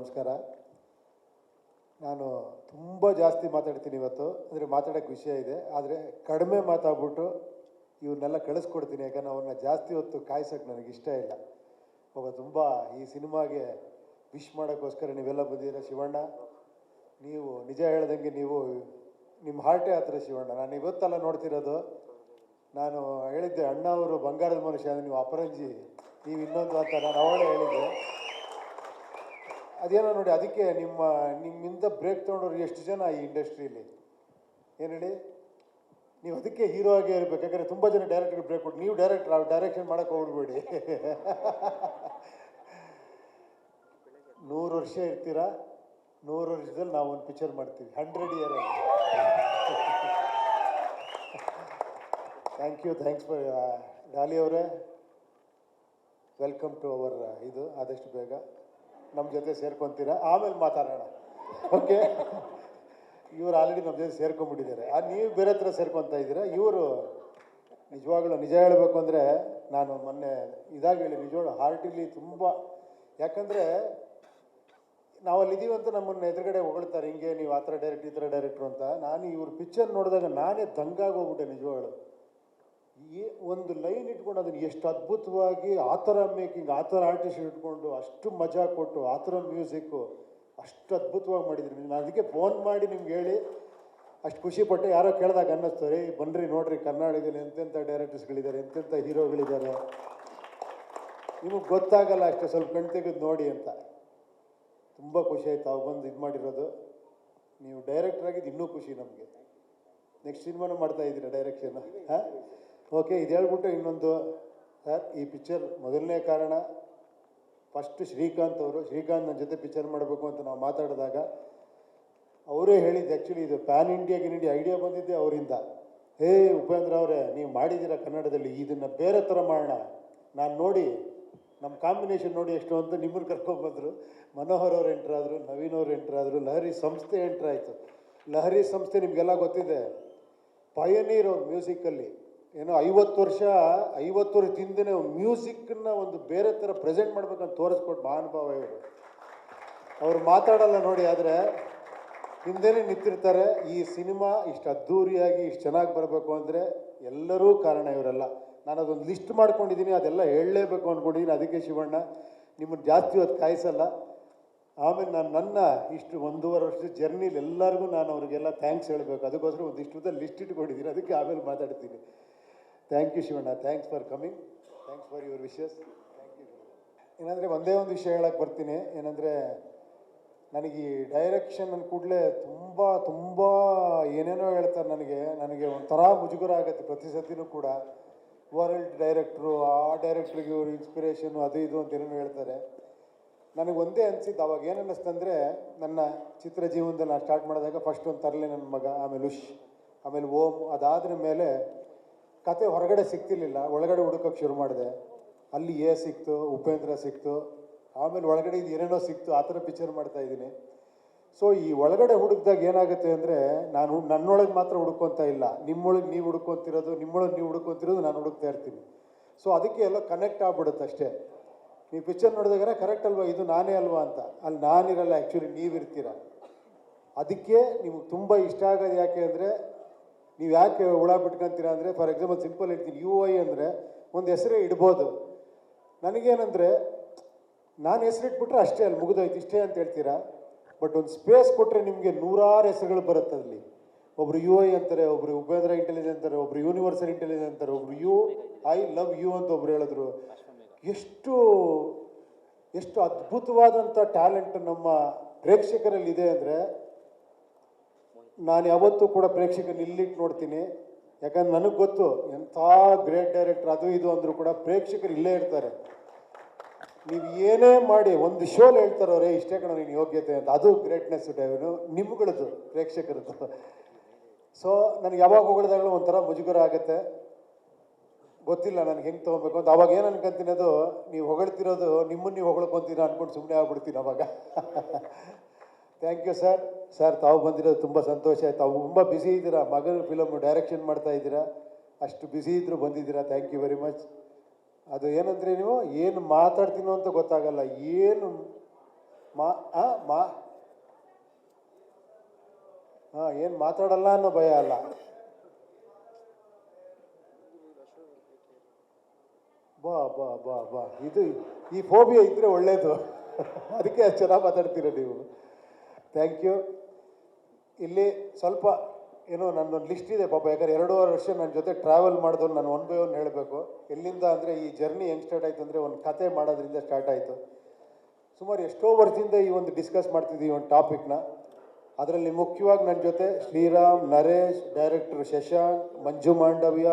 ನಮಸ್ಕಾರ. ನಾನು ತುಂಬ ಜಾಸ್ತಿ ಮಾತಾಡ್ತೀನಿ ಇವತ್ತು, ಅಂದರೆ ಮಾತಾಡೋಕ್ಕೆ ವಿಷಯ ಇದೆ, ಆದರೆ ಕಡಿಮೆ ಮಾತಾಡ್ಬಿಟ್ಟು ಇವ್ರನ್ನೆಲ್ಲ ಕಳಿಸ್ಕೊಡ್ತೀನಿ. ಯಾಕಂದರೆ ಅವ್ರನ್ನ ಜಾಸ್ತಿ ಹೊತ್ತು ಕಾಯ್ಸೋಕ್ಕೆ ನನಗೆ ಇಷ್ಟ ಇಲ್ಲ. ಒಬ್ಬ ತುಂಬ ಈ ಸಿನಿಮಾಗೆ ವಿಶ್ ಮಾಡೋಕ್ಕೋಸ್ಕರ ನೀವೆಲ್ಲ ಬಂದಿದ್ದೀರ. ಶಿವಣ್ಣ, ನೀವು ನಿಜ ಹೇಳ್ದಂಗೆ ನೀವು ನಿಮ್ಮ ಹಾರ್ಟೇ ಆ ಥರ ಶಿವಣ್ಣ. ನಾನು ಇವತ್ತೆಲ್ಲ ನೋಡ್ತಿರೋದು, ನಾನು ಹೇಳಿದ್ದೆ ಅಣ್ಣ ಅವರು ಬಂಗಾರದ ಮನುಷ್ಯ, ನೀವು ಅಪರಂಜಿ, ನೀವು ಇನ್ನೊಂದು ಅಂತ ನಾನು ಅವಳೇ ಹೇಳಿದ್ದೆ. ಅದೇನೋ ನೋಡಿ, ಅದಕ್ಕೆ ನಿಮ್ಮಿಂದ ಬ್ರೇಕ್ ತೊಗೊಂಡವ್ರು ಎಷ್ಟು ಜನ ಈ ಇಂಡಸ್ಟ್ರಿಯಲ್ಲಿ, ಏನು ಹೇಳಿ, ನೀವು ಅದಕ್ಕೆ ಹೀರೋ ಆಗೇ ಇರಬೇಕು. ಯಾಕಂದರೆ ತುಂಬ ಜನ ಡೈರೆಕ್ಟರ್ಗೆ ಬ್ರೇಕ್ ಕೊಟ್ಟು, ನೀವು ಡೈರೆಕ್ಷನ್ ಮಾಡೋಕ್ಕೆ ಹೋಗ್ಬಿಡ್ಬೇಡಿ. 100 ವರ್ಷ ಇರ್ತೀರಾ, 100 ವರ್ಷದಲ್ಲಿ ನಾವು ಒಂದು ಪಿಕ್ಚರ್ ಮಾಡ್ತೀವಿ, 100 ಇಯರಲ್ಲಿ. ಥ್ಯಾಂಕ್ಸ್ ಫಾರ್ ಡಾಲಿ ಅವರೇ, ವೆಲ್ಕಮ್ ಟು ಅವರ್ ಇದು. ಆದಷ್ಟು ಬೇಗ ನಮ್ಮ ಜೊತೆ ಸೇರ್ಕೊತೀರಾ, ಆಮೇಲೆ ಮಾತಾಡೋಣ, ಓಕೆ? ಇವರು ಆಲ್ರೆಡಿ ನಮ್ಮ ಜೊತೆ ಸೇರ್ಕೊಂಡ್ಬಿಟ್ಟಿದ್ದಾರೆ. ನೀವು ಬೇರೆ ಹತ್ರ ಸೇರ್ಕೊತಾ ಇದ್ದೀರಾ. ಇವರು ನಿಜವಾಗ್ಲೂ ನಿಜ ಹೇಳಬೇಕು ಅಂದರೆ, ನಾನು ಮೊನ್ನೆ ಇದಾಗಿ ಹೇಳಿ, ನಿಜವಾಗ್ಲೂ ಹಾರ್ಟಿಲಿ ತುಂಬ, ಯಾಕಂದರೆ ನಾವಲ್ಲಿದ್ದೀವಿ ಅಂತ ನಮ್ಮನ್ನು ಎದುರುಗಡೆ ಹೊಗಳ್ತಾರೆ, ಹಿಂಗೆ ನೀವು ಆ ಥರ ಡೈರೆಕ್ಟ್ ಈ ಥರ ಡೈರೆಕ್ಟ್ರು ಅಂತ. ನಾನು ಇವ್ರ ಪಿಕ್ಚರ್ ನೋಡಿದಾಗ ನಾನೇ ದಂಗಾಗೋಗ್ಬಿಟ್ಟೆ ನಿಜವಾಗ್ಲು. ಒಂದು ಲೈನ್ ಇಟ್ಕೊಂಡು ಅದನ್ನು ಎಷ್ಟು ಅದ್ಭುತವಾಗಿ ಆ ಥರ ಮೇಕಿಂಗ್, ಆ ಥರ ಆರ್ಟಿಸ್ಟ್ ಇಟ್ಕೊಂಡು ಅಷ್ಟು ಮಜಾ ಕೊಟ್ಟು ಆ ಥರ ಮ್ಯೂಸಿಕ್ಕು ಅಷ್ಟು ಅದ್ಭುತವಾಗಿ ಮಾಡಿದ್ರಿ. ನಾನು ಅದಕ್ಕೆ ಫೋನ್ ಮಾಡಿ ನಿಮ್ಗೆ ಹೇಳಿ ಅಷ್ಟು ಖುಷಿಪಟ್ಟೆ. ಯಾರೋ ಕೇಳಿದಾಗ ಅನ್ನಿಸ್ತಾರೆ, ಬನ್ನಿರಿ ನೋಡಿರಿ ಕರ್ನಾಟಕದಲ್ಲಿ ಎಂತೆಂಥ ಡೈರೆಕ್ಟರ್ಸ್ಗಳಿದ್ದಾರೆ, ಎಂತೆಂಥ ಹೀರೋಗಳಿದ್ದಾರೆ, ನಿಮಗೆ ಗೊತ್ತಾಗಲ್ಲ ಅಷ್ಟೇ, ಸ್ವಲ್ಪ ಕಣ್ ತೆಗೆದು ನೋಡಿ ಅಂತ. ತುಂಬ ಖುಷಿ ಆಯ್ತು ತಾವು ಬಂದು ಇದು ಮಾಡಿರೋದು. ನೀವು ಡೈರೆಕ್ಟರ್ ಆಗಿದ್ದು ಇನ್ನೂ ಖುಷಿ ನಮಗೆ. ನೆಕ್ಸ್ಟ್ ಸಿನಿಮಾನು ಮಾಡ್ತಾ ಇದ್ದೀರಾ ಡೈರೆಕ್ಷನ್, ಹಾಂ? ಓಕೆ, ಇದು ಹೇಳ್ಬಿಟ್ಟು ಇನ್ನೊಂದು ಸರ್, ಈ ಪಿಕ್ಚರ್ ಮೊದಲನೇ ಕಾರಣ ಫಸ್ಟ್ ಶ್ರೀಕಾಂತ್ ನನ್ನ ಜೊತೆ ಪಿಕ್ಚರ್ ಮಾಡಬೇಕು ಅಂತ ನಾವು ಮಾತಾಡಿದಾಗ ಅವರೇ ಹೇಳಿದ್ದು. ಆ್ಯಕ್ಚುಲಿ ಇದು ಪ್ಯಾನ್ ಇಂಡಿಯಾ ಐಡಿಯಾ ಬಂದಿದ್ದೆ ಅವರಿಂದ. ಹೇ ಉಪೇಂದ್ರ ಅವರೇ, ನೀವು ಮಾಡಿದ್ದೀರಾ ಕನ್ನಡದಲ್ಲಿ, ಇದನ್ನು ಬೇರೆ ಥರ ಮಾಡೋಣ, ನಾನು ನೋಡಿ ನಮ್ಮ ಕಾಂಬಿನೇಷನ್ ನೋಡಿ ಎಷ್ಟು ಅಂತ ನಿಮ್ಮನ್ನು ಕರ್ಕೊಂಡ್ಬಂದರು. ಮನೋಹರ್ ಅವ್ರು ಎಂಟ್ರಾದರು, ನವೀನ್ ಅವ್ರು ಎಂಟ್ರಾದರು, ಲಹರಿ ಸಂಸ್ಥೆ ಎಂಟ್ರಾಯಿತು. ಲಹರಿ ಸಂಸ್ಥೆ ನಿಮಗೆಲ್ಲ ಗೊತ್ತಿದೆ, ಪಯನೀರ್ ಅವ್ರು ಮ್ಯೂಸಿಕಲ್ಲಿ. ಏನೋ 50 ವರ್ಷ ಹಿಂದೆ ಮ್ಯೂಸಿಕ್ಕನ್ನ ಒಂದು ಬೇರೆ ಥರ ಪ್ರೆಸೆಂಟ್ ಮಾಡ್ಬೇಕಂತ ತೋರಿಸ್ಕೊಟ್ಟು ಮಹಾನುಭಾವ ಇವರು. ಅವ್ರು ಮಾತಾಡಲ್ಲ ನೋಡಿ, ಆದರೆ ಹಿಂದೆನೇ ನಿಂತಿರ್ತಾರೆ. ಈ ಸಿನಿಮಾ ಇಷ್ಟು ಅದ್ಧೂರಿಯಾಗಿ ಇಷ್ಟು ಚೆನ್ನಾಗಿ ಬರಬೇಕು ಅಂದರೆ ಎಲ್ಲರೂ ಕಾರಣ ಇವರೆಲ್ಲ. ನಾನು ಅದೊಂದು ಲಿಸ್ಟ್ ಮಾಡ್ಕೊಂಡಿದ್ದೀನಿ, ಅದೆಲ್ಲ ಹೇಳಲೇಬೇಕು ಅಂದ್ಕೊಂಡಿದ್ದೀನಿ. ಅದಕ್ಕೆ ಶಿವಣ್ಣ ನಿಮ್ಮನ್ನು ಜಾಸ್ತಿ ಹೊತ್ತು ಕಾಯಿಸಲ್ಲ. ಆಮೇಲೆ ನನ್ನ ಇಷ್ಟು 1.5 ವರ್ಷದ ಜರ್ನಿಲಿ ಎಲ್ಲರಿಗೂ ನಾನು ಅವ್ರಿಗೆಲ್ಲ ಥ್ಯಾಂಕ್ಸ್ ಹೇಳಬೇಕು. ಅದಕ್ಕೋಸ್ಕರ ಒಂದಿಷ್ಟು ಲಿಸ್ಟ್ ಇಟ್ಕೊಂಡಿದ್ದೀನಿ, ಅದಕ್ಕೆ ಆಮೇಲೆ ಮಾತಾಡ್ತೀನಿ. Thank you Shivanna, thanks for coming, thanks for your wishes. Thank you. ಏನಂದರೆ ಒಂದೇ ಒಂದು ವಿಷಯ ಹೇಳಕ್ಕೆ ಬರ್ತೀನಿ. ಏನಂದರೆ ನನಗೆ ಈ ಡೈರೆಕ್ಷನ್ ಅಂದ ಕೂಡಲೇ ತುಂಬ ಏನೇನೋ ಹೇಳ್ತಾರೆ. ನನಗೆ ಒಂಥರ ಮುಜುಗರ ಆಗುತ್ತೆ ಪ್ರತಿ ಸತಿನೂ ಕೂಡ. ವರ್ಲ್ಡ್ ಡೈರೆಕ್ಟ್ರು, ಆ ಡೈರೆಕ್ಟ್ರಿಗೆ ಇವರು ಇನ್ಸ್ಪಿರೇಷನು, ಅದು ಇದು ಅಂತ ಏನೇನೋ ಹೇಳ್ತಾರೆ. ನನಗೆ ಒಂದೇ ಅನಿಸಿದ್ದು, ಅವಾಗ ಏನು ಅನ್ನಿಸ್ತಂದರೆ, ನನ್ನ ಚಿತ್ರ ಜೀವನದಲ್ಲಿ ನಾನು ಸ್ಟಾರ್ಟ್ ಮಾಡಿದಾಗ ಫಸ್ಟ್ ಒಂದು ತರಲೆ ನನ್ನ ಮಗ, ಆಮೇಲೆ ಉಶ್, ಆಮೇಲೆ ಓಮ್, ಅದಾದ್ರ ಮೇಲೆ ಕತೆ ಹೊರಗಡೆ ಸಿಗ್ತಿರ್ಲಿಲ್ಲ, ಒಳಗಡೆ ಹುಡುಕೋಕ್ಕೆ ಶುರು ಮಾಡಿದೆ. ಅಲ್ಲಿ ಸಿಕ್ತು, ಉಪೇಂದ್ರ ಸಿಕ್ತು, ಆಮೇಲೆ ಒಳಗಡೆ ಇದು ಏನೇನೋ ಸಿಕ್ತು, ಆ ಥರ ಪಿಕ್ಚರ್ ಮಾಡ್ತಾಯಿದ್ದೀನಿ. ಸೊ ಈ ಒಳಗಡೆ ಹುಡುಕಿದಾಗ ಏನಾಗುತ್ತೆ ಅಂದರೆ, ನಾನು ನನ್ನೊಳಗೆ ಮಾತ್ರ ಹುಡ್ಕೊತಾ ಇಲ್ಲ, ನಿಮ್ಮೊಳಗೆ ನೀವು ಹುಡ್ಕೊತಿರೋದು, ನಿಮ್ಮೊಳಗೆ ನೀವು ಹುಡ್ಕೊತಿರೋದು ನಾನು ಹುಡುಕ್ತಾ ಇರ್ತೀನಿ. ಸೊ ಅದಕ್ಕೆ ಎಲ್ಲ ಕನೆಕ್ಟ್ ಆಗ್ಬಿಡುತ್ತೆ ಅಷ್ಟೇ. ನೀವು ಪಿಕ್ಚರ್ ನೋಡಿದಾಗ ಕರೆಕ್ಟ್ ಅಲ್ವಾ, ಇದು ನಾನೇ ಅಲ್ವಾ ಅಂತ. ಅಲ್ಲಿ ನಾನಿರಲ್ಲ, ಆ್ಯಕ್ಚುಲಿ ನೀವಿರ್ತೀರ. ಅದಕ್ಕೆ ನಿಮ್ಗೆ ತುಂಬ ಇಷ್ಟ ಆಗೋದು ಯಾಕೆ ಅಂದರೆ, ನೀವು ಯಾಕೆ ಹುಳ ಬಿಟ್ಕೊತೀರಾ ಅಂದರೆ, ಫಾರ್ ಎಕ್ಸಾಂಪಲ್ ಸಿಂಪಲ್ ಹೇಳ್ತೀನಿ, UI ಅಂದರೆ ಒಂದು ಹೆಸರೇ ಇಡ್ಬೋದು. ನನಗೇನೆಂದರೆ, ನಾನು ಹೆಸರಿಟ್ಬಿಟ್ರೆ ಅಷ್ಟೇ, ಅಲ್ಲಿ ಮುಗಿದೋಯ್ತು ಇಷ್ಟೇ ಅಂತ ಹೇಳ್ತೀರಾ. ಬಟ್ ಒಂದು ಸ್ಪೇಸ್ ಕೊಟ್ಟರೆ ನಿಮಗೆ 100 ಹೆಸರುಗಳು ಬರುತ್ತೆ ಅಲ್ಲಿ. ಒಬ್ರು UI ಅಂತಾರೆ, ಒಬ್ರು ಉಪೇಂದ್ರ ಇಂಟೆಲಿಜೆನ್ಸ್ ಅಂತಾರೆ, ಒಬ್ರು ಯೂನಿವರ್ಸಲ್ ಇಂಟೆಲಿಜೆನ್ಸ್ ಅಂತಾರೆ, ಒಬ್ರು ಐ ಲವ್ ಯು ಅಂತ ಒಬ್ರು ಹೇಳಿದ್ರು. ಎಷ್ಟು ಅದ್ಭುತವಾದಂಥ ಟ್ಯಾಲೆಂಟ್ ನಮ್ಮ ಪ್ರೇಕ್ಷಕರಲ್ಲಿದೆ ಅಂದರೆ, ನಾನು ಯಾವತ್ತೂ ಕೂಡ ಪ್ರೇಕ್ಷಕರನ್ನ ಇಲ್ಲಿಟ್ಟು ನೋಡ್ತೀನಿ. ಯಾಕಂದ್ರೆ ನನಗೆ ಗೊತ್ತು, ಎಂಥ ಗ್ರೇಟ್ ಡೈರೆಕ್ಟರ್ ಅದು ಇದು ಅಂದರೂ ಕೂಡ ಪ್ರೇಕ್ಷಕರು ಇಲ್ಲೇ ಇರ್ತಾರೆ. ನೀವು ಏನೇ ಮಾಡಿ ಒಂದು ಶೋಲಿ ಹೇಳ್ತಾರೆ ಅವರೇ, ಇಷ್ಟೇ ಕಣ ನೀನು ಯೋಗ್ಯತೆ ಅಂತ. ಅದು ಗ್ರೇಟ್ನೆಸ್ ನಿಮ್ಗಳದ್ದು, ಪ್ರೇಕ್ಷಕರದ್ದು. ಸೊ ನನಗೆ ಯಾವಾಗ ಹೊಗಳಿದಾಗಲೂ ಒಂಥರ ಮುಜುಗರ ಆಗುತ್ತೆ, ಗೊತ್ತಿಲ್ಲ ನನಗೆ ಹೆಂಗೆ ತೊಗೊಬೇಕು ಅಂತ. ಅವಾಗ ಏನು ಅನ್ಕೊಂತೀನಿ, ಅದು ನೀವು ಹೊಗಳ್ತಿರೋದು ನಿಮ್ಮನ್ನು ನೀವು ಹೊಗಳ್ಕೊತೀರ ಅಂದ್ಕೊಂಡು ಸುಮ್ಮನೆ ಆಗ್ಬಿಡ್ತೀನಿ ಅವಾಗ. ಥ್ಯಾಂಕ್ ಯು ಸರ್, ತಾವು ಬಂದಿರೋದು ತುಂಬ ಸಂತೋಷ ಆಯ್ತು. ತಾವು ತುಂಬ ಬ್ಯುಸಿ ಇದ್ದೀರಾ, ಮಗನ ಫಿಲಮ್ ಡೈರೆಕ್ಷನ್ ಮಾಡ್ತಾ ಇದ್ದೀರಾ, ಅಷ್ಟು ಬ್ಯುಸಿ ಇದ್ದರೂ ಬಂದಿದ್ದೀರಾ. Thank you very much. ಅದು ಏನಂದರೆ, ನೀವು ಏನು ಮಾತಾಡ್ತೀನೋ ಅಂತ ಗೊತ್ತಾಗಲ್ಲ, ಏನು ಮಾ ಮಾ ಹಾಂ ಏನು ಮಾತಾಡಲ್ಲ ಅನ್ನೋ ಭಯ ಅಲ್ಲ. ಬಾ ಬಾ ಬಾ ಬಾ ಇದು ಈ ಫೋಬಿಯಾ ಇದ್ದರೆ ಒಳ್ಳೆಯದು. ಅದಕ್ಕೆ ಅಷ್ಟು ಚೆನ್ನಾಗಿ ಮಾತಾಡ್ತೀರ ನೀವು. Thank you. ಇಲ್ಲಿ ಸ್ವಲ್ಪ ಏನೋ ನನ್ನೊಂದು ಲಿಸ್ಟ್ ಇದೆ ಪಾಪ, ಯಾಕಂದ್ರೆ 2.5 ವರ್ಷ ನನ್ನ ಜೊತೆ ಟ್ರಾವೆಲ್ ಮಾಡಿದವ್ರು ನಾನು ಒನ್ ಬೈ ಒನ್ ಹೇಳಬೇಕು. ಎಲ್ಲಿಂದ ಅಂದರೆ ಈ ಜರ್ನಿ ಹೆಂಗೆ ಸ್ಟಾರ್ಟ್ ಆಯಿತು ಅಂದರೆ ಒಂದು ಕತೆ ಮಾಡೋದ್ರಿಂದ ಸ್ಟಾರ್ಟ್ ಆಯಿತು. ಸುಮಾರು ಎಷ್ಟೋ ವರ್ಷದಿಂದ ಈ ಒಂದು ಡಿಸ್ಕಸ್ ಮಾಡ್ತಿದ್ದೀವಿ ಒಂದು ಟಾಪಿಕ್ನ. ಅದರಲ್ಲಿ ಮುಖ್ಯವಾಗಿ ನನ್ನ ಜೊತೆ ಶ್ರೀರಾಮ್, ನರೇಶ್, ಡೈರೆಕ್ಟರ್ ಶಶಾಂಕ್, ಮಂಜು ಮಾಂಡವ್ಯ,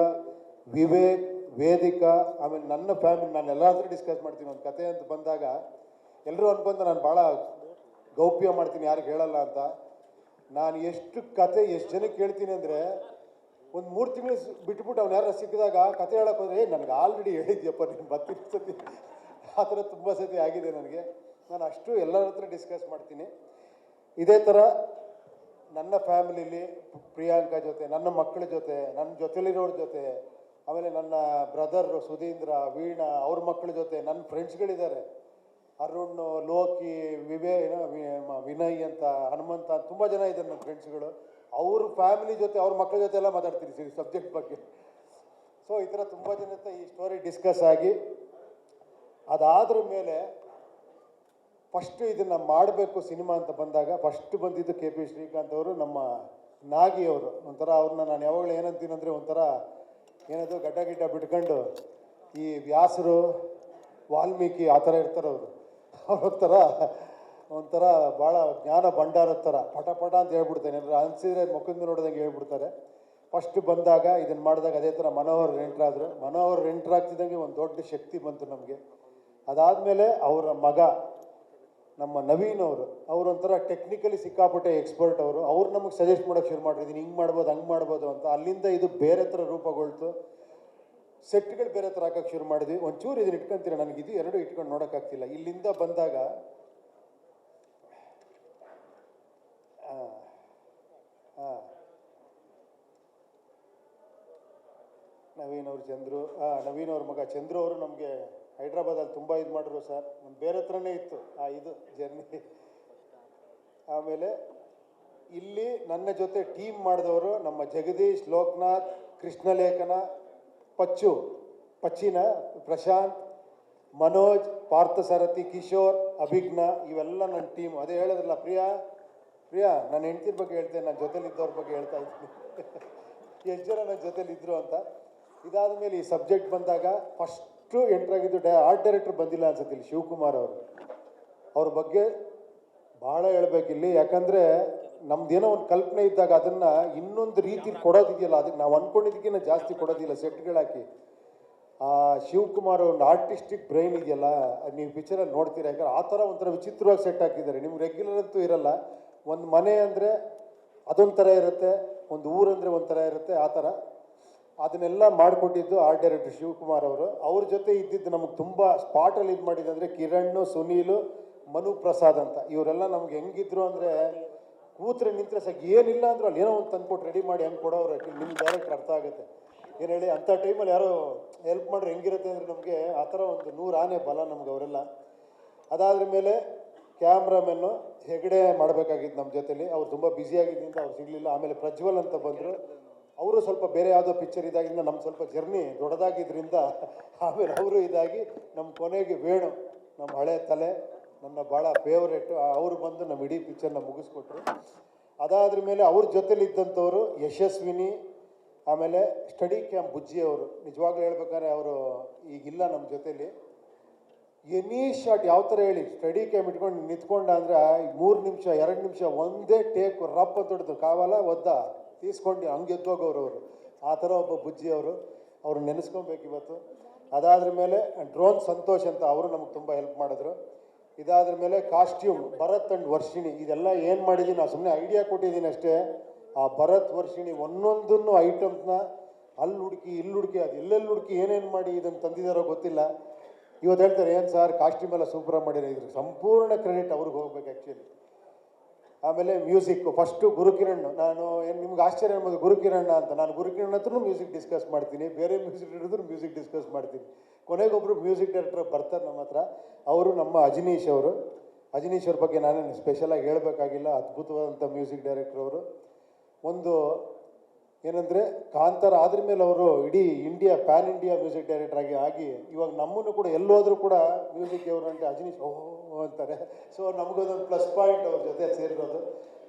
ವಿವೇಕ್, ವೇದಿಕಾ, ಆಮೇಲೆ ನನ್ನ ಫ್ಯಾಮಿಲಿ, ನಾನು ಎಲ್ಲಾದರೂ ಡಿಸ್ಕಸ್ ಮಾಡ್ತೀನಿ. ಒಂದು ಕತೆ ಅಂತ ಬಂದಾಗ ಎಲ್ಲರೂ ಅನ್ಕೊಂತ ನಾನು ಭಾಳ ಗೌಪ್ಯ ಮಾಡ್ತೀನಿ, ಯಾರಿಗೆ ಹೇಳಲ್ಲ ಅಂತ. ನಾನು ಎಷ್ಟು ಕತೆ ಎಷ್ಟು ಜನಕ್ಕೆ ಹೇಳ್ತೀನಿ ಅಂದರೆ, ಒಂದು 3 ತಿಂಗಳು ಬಿಟ್ಬಿಟ್ಟು ಅವ್ನು ಯಾರು ಸಿಕ್ಕಿದಾಗ ಕತೆ ಹೇಳಕ್ಕೆ ಹೋದರೆ ನನಗೆ ಆಲ್ರೆಡಿ ಹೇಳಿದ್ಯಪ್ಪ ನೀನು ಬರ್ತೀನಿ ಸತಿ, ಆ ಥರ ತುಂಬ ಸತಿ ಆಗಿದೆ ನನಗೆ. ನಾನು ಅಷ್ಟು ಎಲ್ಲರ ಹತ್ರ ಡಿಸ್ಕಸ್ ಮಾಡ್ತೀನಿ. ಇದೇ ಥರ ನನ್ನ ಫ್ಯಾಮಿಲಿಲಿ ಪ್ರಿಯಾಂಕಾ ಜೊತೆ, ನನ್ನ ಮಕ್ಕಳ ಜೊತೆ, ನನ್ನ ಜೊತೆಲಿರೋರ ಜೊತೆ, ಆಮೇಲೆ ನನ್ನ ಬ್ರದರ್ ಸುಧೀಂದ್ರ, ವೀಣಾ, ಅವ್ರ ಮಕ್ಕಳ ಜೊತೆ, ನನ್ನ ಫ್ರೆಂಡ್ಸ್ಗಳಿದ್ದಾರೆ, ಅರುಣ್, ಲೋಕಿ, ವಿನಯ್ ಅಂತ, ಹನುಮಂತ, ತುಂಬ ಜನ ಇದ್ದಾರೆ ನನ್ನ ಫ್ರೆಂಡ್ಸ್ಗಳು. ಅವ್ರ ಫ್ಯಾಮಿಲಿ ಜೊತೆ, ಅವ್ರ ಮಕ್ಕಳ ಜೊತೆ ಎಲ್ಲ ಮಾತಾಡ್ತೀನಿ ಸಬ್ಜೆಕ್ಟ್ ಬಗ್ಗೆ. ಸೊ ಈ ಥರ ತುಂಬ ಜನ ಹತ್ರ ಈ ಸ್ಟೋರಿ ಡಿಸ್ಕಸ್ ಆಗಿ, ಅದಾದ್ರ ಮೇಲೆ ಫಸ್ಟು ಇದನ್ನು ಮಾಡಬೇಕು ಸಿನಿಮಾ ಅಂತ ಬಂದಾಗ ಫಸ್ಟ್ ಬಂದಿದ್ದು KP ಶ್ರೀಕಾಂತ್ ಅವರು, ನಮ್ಮ ನಾಗಿ ಅವರು. ಒಂಥರ ಅವ್ರನ್ನ ನಾನು ಯಾವಾಗಲೂ ಏನಂತೀನಂದರೆ, ಒಂಥರ ಏನದು ಗಡ್ಡ ಗಿಡ್ಡ ಬಿಟ್ಕೊಂಡು ಈ ವ್ಯಾಸರು, ವಾಲ್ಮೀಕಿ ಆ ಥರ ಇರ್ತಾರೆ ಅವರು. ಒಂಥರ ಭಾಳ ಜ್ಞಾನ ಭಂಡಾರದ ಥರ ಪಟ ಪಟ ಅಂತ ಹೇಳ್ಬಿಡ್ತಾನೆ, ಏನಾದ್ರು ಅನಿಸಿದ್ರೆ ಮುಖದ ನೋಡಿದಂಗೆ ಹೇಳ್ಬಿಡ್ತಾರೆ. ಫಸ್ಟ್ ಬಂದಾಗ ಇದನ್ನು ಮಾಡಿದಾಗ ಅದೇ ಥರ ಮನೋಹರ್ ಎಂಟ್ರಾದರು. ಮನೋಹರ್ ಎಂಟ್ರಾಗ್ತಿದ್ದಂಗೆ ಒಂದು ದೊಡ್ಡ ಶಕ್ತಿ ಬಂತು ನಮಗೆ. ಅದಾದಮೇಲೆ ಅವರ ಮಗ ನಮ್ಮ ನವೀನ್ ಅವರು ಒಂಥರ ಟೆಕ್ನಿಕಲಿ ಸಿಕ್ಕಾಪಟ್ಟೆ ಎಕ್ಸ್ಪರ್ಟ್ ಅವರು. ಅವ್ರು ನಮಗೆ ಸಜೆಸ್ಟ್ ಮಾಡೋಕ್ಕೆ ಶುರು ಮಾಡಿದ್ದೀನಿ, ಹಿಂಗೆ ಮಾಡ್ಬೋದು, ಹಂಗೆ ಮಾಡ್ಬೋದು ಅಂತ. ಅಲ್ಲಿಂದ ಇದು ಬೇರೆ ಥರ ರೂಪುಗೊಳ್ತು. ಸೆಟ್ಗಳು ಬೇರೆ ಥರ ಹಾಕೋಕ್ಕೆ ಶುರು ಮಾಡಿದ್ವಿ. ಒಂಚೂರು ಇದನ್ನು ಇಟ್ಕೊತೀರ, ನನಗಿದು ಎರಡು ಇಟ್ಕೊಂಡು ನೋಡೋಕ್ಕಾಗ್ತಿಲ್ಲ. ಇಲ್ಲಿಂದ ಬಂದಾಗ ನವೀನ್ ಅವರು, ಚಂದ್ರು, ನವೀನ್ ಅವ್ರ ಮಗ ಚಂದ್ರು ಅವರು ನಮಗೆ ಹೈದ್ರಾಬಾದಲ್ಲಿ ತುಂಬ ಇದು ಮಾಡಿದ್ರು ಸರ್. ನಮ್ಮ ಬೇರೆ ಹತ್ರನೇ ಇತ್ತು ಇದು ಜರ್ನಿ. ಆಮೇಲೆ ಇಲ್ಲಿ ನನ್ನ ಜೊತೆ ಟೀಮ್ ಮಾಡಿದವರು ನಮ್ಮ ಜಗದೀಶ್, ಲೋಕನಾಥ್, ಕೃಷ್ಣಲೇಖನ, ಪಚ್ಚಿನ, ಪ್ರಶಾಂತ್, ಮನೋಜ್, ಪಾರ್ಥಸಾರಥಿ, ಕಿಶೋರ್, ಅಭಿಜ್ಞ, ಇವೆಲ್ಲ ನನ್ನ ಟೀಮ್. ಅದೇ ಹೇಳಿದ್ರಲ್ಲ, ಪ್ರಿಯಾ ನನ್ನ ಹೆಂಡ್ತಿರ ಬಗ್ಗೆ ಹೇಳ್ತೇನೆ, ನನ್ನ ಜೊತೆಲಿದ್ದವ್ರ ಬಗ್ಗೆ ಹೇಳ್ತಾ ಇದ್ದೀನಿ. ಎಷ್ಟು ಜನ ನನ್ನ ಜೊತೆಲಿದ್ದರು ಅಂತ. ಇದಾದ ಮೇಲೆ ಈ ಸಬ್ಜೆಕ್ಟ್ ಬಂದಾಗ ಫಸ್ಟು ಎಂಟ್ರಾಗಿದ್ದು ಆರ್ಟ್ ಡೈರೆಕ್ಟರ್ ಬಂದಿಲ್ಲ ಅನ್ಸುತ್ತೆ ಇಲ್ಲಿ, ಶಿವಕುಮಾರ್ ಅವರು. ಅವ್ರ ಬಗ್ಗೆ ಭಾಳ ಹೇಳ್ಬೇಕಿಲ್ಲಿ. ಯಾಕಂದರೆ ನಮ್ದೇನೋ ಒಂದು ಕಲ್ಪನೆ ಇದ್ದಾಗ ಅದನ್ನು ಇನ್ನೊಂದು ರೀತಿ ಕೊಡೋದಿದೆಯಲ್ಲ, ಅದಕ್ಕೆ ನಾವು ಅಂದ್ಕೊಂಡಿದ್ದಕ್ಕಿಂತ ಜಾಸ್ತಿ ಕೊಡೋದಿಲ್ಲ ಸೆಟ್ಗಳಾಕಿ. ಶಿವಕುಮಾರ್ ಒಂದು ಆರ್ಟಿಸ್ಟಿಕ್ ಬ್ರೈನ್ ಇದೆಯಲ್ಲ, ನೀವು ಪಿಕ್ಚರಲ್ಲಿ ನೋಡ್ತೀರಾ. ಯಾಕಂದ್ರೆ ಆ ಥರ ಒಂಥರ ವಿಚಿತ್ರವಾಗಿ ಸೆಟ್ ಹಾಕಿದ್ದಾರೆ. ನಿಮ್ಗೆ ರೆಗ್ಯುಲರ್ ಅಂತೂ ಇರಲ್ಲ. ಒಂದು ಮನೆ ಅಂದರೆ ಅದೊಂಥರ ಇರುತ್ತೆ, ಒಂದು ಊರಂದರೆ ಒಂಥರ ಇರುತ್ತೆ, ಆ ಥರ ಅದನ್ನೆಲ್ಲ ಮಾಡಿಕೊಟ್ಟಿದ್ದು ಆರ್ಟ್ ಡೈರೆಕ್ಟರ್ ಶಿವಕುಮಾರ್ ಅವರು. ಅವ್ರ ಜೊತೆ ಇದ್ದಿದ್ದು ನಮಗೆ ತುಂಬ ಸ್ಪಾಟಲ್ಲಿ ಇದು ಮಾಡಿದ್ದಂದರೆ ಕಿರಣ್, ಸುನೀಲು, ಮನು ಪ್ರಸಾದ್ ಅಂತ. ಇವರೆಲ್ಲ ನಮ್ಗೆ ಹೆಂಗಿದ್ರು ಅಂದರೆ, ಕೂತ್ರೆ ನಿಂತರೆ ಸಾಕು, ಏನಿಲ್ಲ ಅಂದರೂ ಅಲ್ಲಿ ಏನೋ ಒಂದು ತಂದ್ಕೊಟ್ಟು ರೆಡಿ ಮಾಡಿ ಹೆಂಗೆ ಕೊಡೋರು. ನಿಮ್ಗೆ ಡೈರೆಕ್ಟ್ ಅರ್ಥ ಆಗುತ್ತೆ ಏನು ಹೇಳಿ. ಅಂಥ ಟೈಮಲ್ಲಿ ಯಾರೋ ಹೆಲ್ಪ್ ಮಾಡ್ರೆ ಹೆಂಗಿರುತ್ತೆ ಅಂದರೆ ನಮಗೆ ಆ ಥರ ಒಂದು 100 ಆನೆ ಬಲ ನಮ್ಗೆ ಅವರೆಲ್ಲ. ಅದಾದ್ರ ಮೇಲೆ ಕ್ಯಾಮ್ರಾಮೆನ್ನು ಹೆಗಡೆ ಮಾಡಬೇಕಾಗಿದ್ದು ನಮ್ಮ ಜೊತೆಲಿ. ಅವ್ರು ತುಂಬ ಬ್ಯುಸಿಯಾಗಿದ್ದರಿಂದ ಅವ್ರು ಸಿಗಲಿಲ್ಲ. ಆಮೇಲೆ ಪ್ರಜ್ವಲ್ ಅಂತ ಬಂದರು. ಅವರು ಸ್ವಲ್ಪ ಬೇರೆ ಯಾವುದೋ ಪಿಕ್ಚರ್ ಇದಾಗಿಂದ ನಮ್ಮ ಸ್ವಲ್ಪ ಜರ್ನಿ ದೊಡ್ಡದಾಗಿದ್ದರಿಂದ ಆಮೇಲೆ ಅವರು ಇದಾಗಿ ನಮ್ಮ ಕೊನೆಗೆ ವೇಣು, ನಮ್ಮ ಹಳೆ ತಲೆ, ನನ್ನ ಭಾಳ ಫೇವ್ರೇಟು, ಅವರು ಬಂದು ನಮ್ಮ ಇಡೀ ಪಿಕ್ಚರ್ನ ಮುಗಿಸ್ಕೊಟ್ರು. ಅದಾದ್ರ ಮೇಲೆ ಅವ್ರ ಜೊತೆಲಿದ್ದಂಥವರು ಯಶಸ್ವಿನಿ, ಆಮೇಲೆ ಸ್ಟಡಿ ಕ್ಯಾಂಪ್ ಬುಜ್ಜಿ ಅವರು. ನಿಜವಾಗ್ಲೂ ಹೇಳ್ಬೇಕಾದ್ರೆ ಅವರು ಈಗಿಲ್ಲ ನಮ್ಮ ಜೊತೇಲಿ. ಎನಿ ಶಾಟ್ ಯಾವ ಥರ ಹೇಳಿ, ಸ್ಟಡಿ ಕ್ಯಾಂಪ್ ಇಟ್ಕೊಂಡು ನಿಂತ್ಕೊಂಡ ಅಂದರೆ 3 ನಿಮಿಷ 2 ನಿಮಿಷ ಒಂದೇ ಟೇಕ್ ರಪ್ಪ ತೊಡ್ದು ಕಾವಲ್ಲ ಒದ್ದ ತೀಸ್ಕೊಂಡು ಹಂಗೆ ಎದ್ದೋಗೋರು ಅವರು. ಆ ಥರ ಒಬ್ಬ ಬುಜ್ಜಿ ಅವರು. ಅವ್ರನ್ನ ನೆನೆಸ್ಕೊಬೇಕು ಇವತ್ತು. ಅದಾದ್ರ ಮೇಲೆ ಡ್ರೋನ್ ಸಂತೋಷ್ ಅಂತ, ಅವರು ನಮಗೆ ತುಂಬ ಹೆಲ್ಪ್ ಮಾಡಿದ್ರು. ಇದಾದ್ರ ಮೇಲೆ ಕಾಸ್ಟ್ಯೂಮ್ ಭರತ್ ಆ್ಯಂಡ್ ವರ್ಷಿಣಿ. ಇದೆಲ್ಲ ಏನು ಮಾಡಿದ್ದೀನಿ, ನಾವು ಸುಮ್ಮನೆ ಐಡಿಯಾ ಕೊಟ್ಟಿದ್ದೀನಿ ಅಷ್ಟೇ. ಆ ಭರತ್, ವರ್ಷಿಣಿ ಒಂದೊಂದನ್ನು ಐಟಮ್ಸ್ನ ಅಲ್ಲಿ ಹುಡುಕಿ ಇಲ್ಲಿ ಹುಡುಕಿ, ಅದು ಎಲ್ಲೆಲ್ಲಿ ಹುಡುಕಿ ಏನೇನು ಮಾಡಿ ಇದನ್ನು ತಂದಿದ್ದಾರೋ ಗೊತ್ತಿಲ್ಲ. ಇವತ್ತು ಹೇಳ್ತಾರೆ, ಏನು ಸರ್ ಕಾಸ್ಟ್ಯೂಮ್ ಎಲ್ಲ ಸೂಪರಾಗಿ ಮಾಡಿರೋ, ಇದ್ರ ಸಂಪೂರ್ಣ ಕ್ರೆಡಿಟ್ ಅವ್ರಿಗೆ ಹೋಗ್ಬೇಕು ಆ್ಯಕ್ಚುಲಿ. ಆಮೇಲೆ ಮ್ಯೂಸಿಕ್ಕು ಫಸ್ಟು ಗುರುಕಿರಣ್. ನಾನು ಏನು ನಿಮ್ಗೆ ಆಶ್ಚರ್ಯ ಅನ್ಬೋದು, ಗುರುಕಿರಣ್ ಅಂತ. ನಾನು ಗುರುಕಿರಣ್ ಹತ್ರನೂ ಮ್ಯೂಸಿಕ್ ಡಿಸ್ಕಸ್ ಮಾಡ್ತೀನಿ, ಬೇರೆ ಮ್ಯೂಸಿಕ್ ಹಿಡಿದ್ರು ಮ್ಯೂಸಿಕ್ ಡಿಸ್ಕಸ್ ಮಾಡ್ತೀನಿ. ಕೊನೆಗೊಬ್ಬರು ಮ್ಯೂಸಿಕ್ ಡೈರೆಕ್ಟರ್ ಬರ್ತಾರೆ ನಮ್ಮ ಹತ್ರ. ಅವರು ನಮ್ಮ ಅಜನೀಶ್ ಅವರು. ಅಜನೀಶ್ ಅವ್ರ ಬಗ್ಗೆ ನಾನೇನು ಸ್ಪೆಷಲಾಗಿ ಹೇಳಬೇಕಾಗಿಲ್ಲ, ಅದ್ಭುತವಾದಂಥ ಮ್ಯೂಸಿಕ್ ಡೈರೆಕ್ಟರ್ ಅವರು. ಒಂದು ಏನಂದರೆ ಕಾಂತಾರ ಆದ್ರ ಮೇಲೆ ಅವರು ಇಡೀ India PAN India music director ಆಗಿ ಇವಾಗ ನಮ್ಮನ್ನು ಕೂಡ ಎಲ್ಲೋದ್ರೂ ಕೂಡ ಮ್ಯೂಸಿಕ್ ಅವರು ಅಂದರೆ ಅಜನೀಶ್ ಓಹೋ ಅಂತಾರೆ. ಸೊ ನಮಗೊಂದೊಂದು ಪ್ಲಸ್ ಪಾಯಿಂಟ್ ಅವ್ರ ಜೊತೆ ಸೇರಿರೋದು.